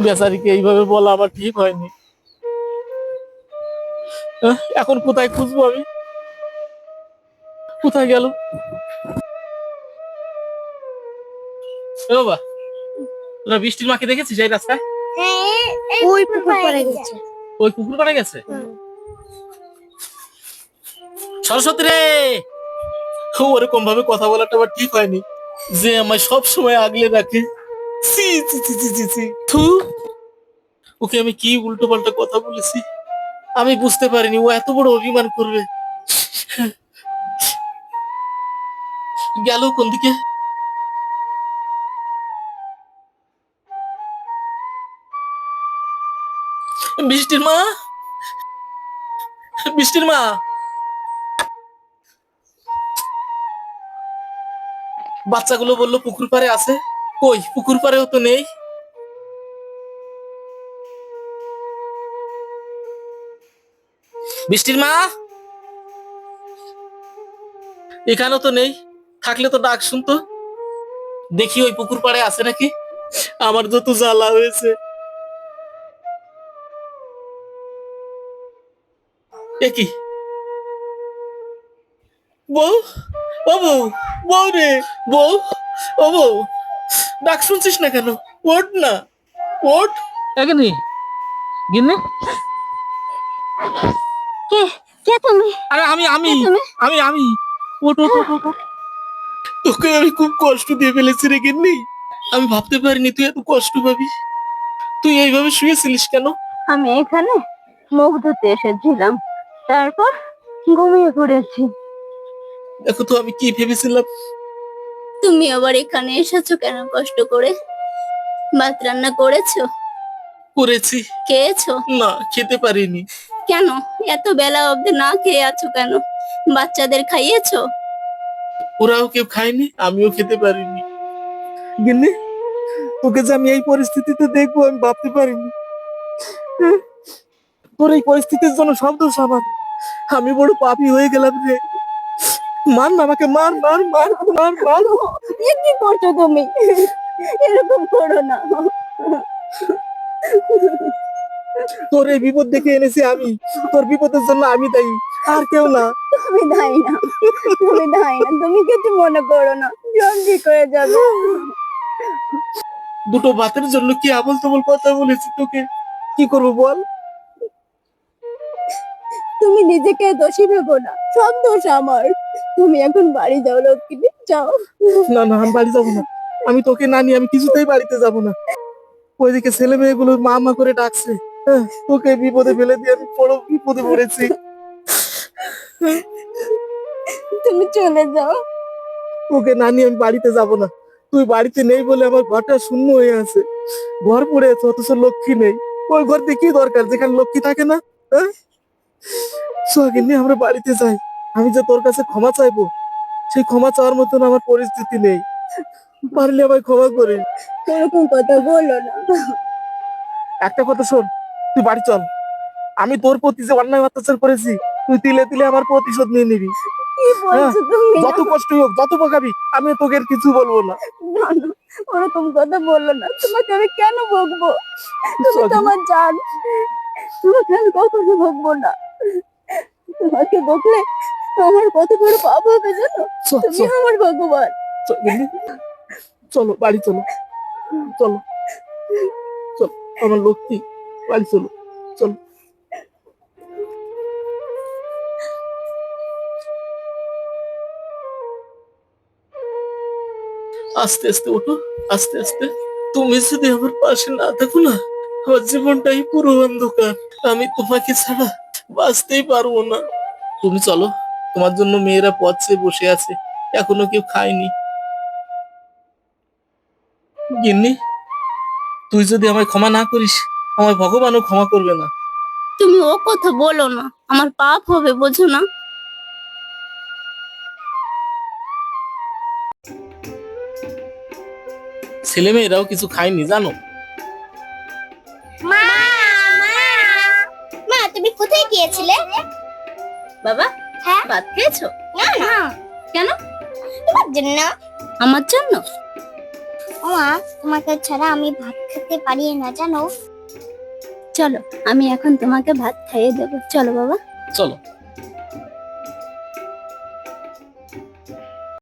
বেচারিকে এইভাবে বলা আমার ঠিক হয়নি। এখন কোথায় খুঁজবো আমি? কোথায় গেল? এ বাবা, তোরা বৃষ্টির মাকে দেখেছিস এই রাস্তায়? ওই পুকুর পাড়ে গেছে। ওই পুকুর পাড়ে গেছে। সরস্বতী রে, ওরকম ভাবে কথা বলাটা আমার ঠিক হয়নি। যে আমায় সব সময় আগলে রাখে। ছি ছি ছি ছি ছি ছি। থু, ওকে আমি কি উল্টো পাল্টা কথা বলেছি আমি বুঝতে পারিনি ও এত বড় অভিমান করবে। গেল কোন দিকে? বৃষ্টির মা, বৃষ্টির মা। বাচ্চাগুলো বললো পুকুর পাড়ে আছে, কই পুকুর পাড়েও তো নেই। বৃষ্টির মা এখানেও তো নেই, থাকলে তো ডাক শুনতো। দেখি ওই পুকুর পাড়ে আছে নাকি। আমার যত জ্বালা হয়েছে। এ কি বউ, ও বউ, বউ রে, বউ, ও বউ, ডাক শুনছিস না কেন? ওঠ না, ওঠ। এখানে গিন্নি। কে কে তুমি? আরে আমি আমি কে তুমি? আমি আমি ওঠ ওঠ ওঠ ওঠ, ওঠ। তোকে আমি খুব কষ্ট দিয়ে ফেলেছি রে গিন্নি। আমি ভাবতে পারিনি তুই এত কষ্ট পাবি। তুই এইভাবে শুয়েছিলিস কেন? আমি এখানে মুখ ধুতে এসেছিলাম, তারপর ঘুমিয়ে পড়েছি। দেখো তো আমি কি ভেবেছিলাম। তুমি আবার এখানে এসেছো কেন কষ্ট করে? ভাত রান্না করেছো? করেছি। খেয়েছো? না, খেতে পারিনি। কেন এত বেলা অবধি না খেয়ে আছো কেন? বাচ্চাদের খাইয়েছো? ওরাও কেউ খায়নি, আমিও খেতে পারিনি। গিন্নি, তোকে যে আমি এই পরিস্থিতিতে দেখবো আমি ভাবতে পারিনি। তোর এই পরিস্থিতির জন্য সব দোষ আমার। আমি বড় পাপী হয়ে গেলাম রে। মার না আমাকে, মার মার মার মার মার। এ কি করছো তুমি? এরকম করো না। তোর এই বিপদ দেখে এনেছি আমি। তোর বিপদের জন্য আমি দায়ী, আর কেউ না। তুমি দায়ী না, তুমি দায়ী না, তুমি কিছু মনে করো না, সব ঠিক হয়ে যাবে। দুটো ভাতের জন্য কি আবল তাবল কথা বলেছি তোকে, কি করবো বল? তুমি নিজেকে দোষী ভেবো না, সব দোষ আমার। তুমি এখন বাড়ি যাও, লক্ষ্মী যাও। না না, আমি বাড়ি যাবো না। আমি তোকে না নিয়ে আমি কিছুতেই বাড়িতে যাবো না। ওইদিকে ছেলে মেয়েগুলো মা মা করে ডাকছে। তোকে বিপদে ফেলে দিয়ে আমি বড় বিপদে পড়েছি। তুমি চলে যাও। ওকে না নিয়ে আমি বাড়িতে যাব না। তুই বাড়িতে নেই বলে আমার ঘরটা শূন্য হয়ে আছে। ঘর পড়ে আছে অথচ লক্ষ্মী নেই। ওই ঘর দিয়ে কি দরকার যেখানে লক্ষ্মী থাকে না? সোহাগিন নিয়ে আমরা বাড়িতে যাই। আমি যে তোর কাছে ক্ষমা চাইবো, সেই ক্ষমা চাওয়ার মতন আমার পরিস্থিতি নেই। পারলে আমায় ক্ষমা করে। এরকম কথা বলো না। একটা কথা শোন, তুই বাড়ি চল। আমি তোর প্রতি যে অন্যায় অত্যাচার করেছি, তুই তিলে তিলে আমার প্রতিশোধ নিয়ে নিবি। কি বলছো তুমি? যত কষ্টই হোক, যত বকাবি, আমি তোকে আর কিছু বলবো না। না না, ওরকম কথা বললো না, তোমাকে আমি কেন বকবো? তুমি তো আমার জান, তোমাকে আমি কখনো বকবো না। তোমাকে বকলে আমার কত বড় পাপ হবে জানো? চল তুমি চল আমার ভগবান। চল, গিন্নি, চলো বাড়ি চলো, চলো চল, আমার লক্ষ্মী, বাড়ি চলো, চলো। আস্তে আস্তে ওঠো, আস্তে আস্তে। তুমি যদি আমার পাশে না থাকো না, আমার জীবনটাই পুরো অন্ধকার। আমি তোমাকে ছাড়া বাঁচতেই পারবো না। তুমি চলো, তোমার জন্য মেয়েরা পথ চেয়ে বসে আছে, এখনো কেউ খায়নি। গিন্নি, তুই যদি আমায় ক্ষমা না করিস, আমায় ভগবানও ক্ষমা করবে না। তুমি ও কথা বলো না, আমার পাপ হবে, বোঝো না? ছেলে মেয়েরাও কিছু খায়নি জানো। মা মা মা, তুমি কোথায় গিয়েছিলে? বাবা, হ্যাঁ ভাত খেয়েছো? না না। কেন? তোমার জন্য। আমার জন্য? মা, তোমাকে ছাড়া আমি ভাত খেতে পারি না জানো। চলো আমি এখন তোমাকে ভাত খাইয়ে দেবো, চলো বাবা। চলো।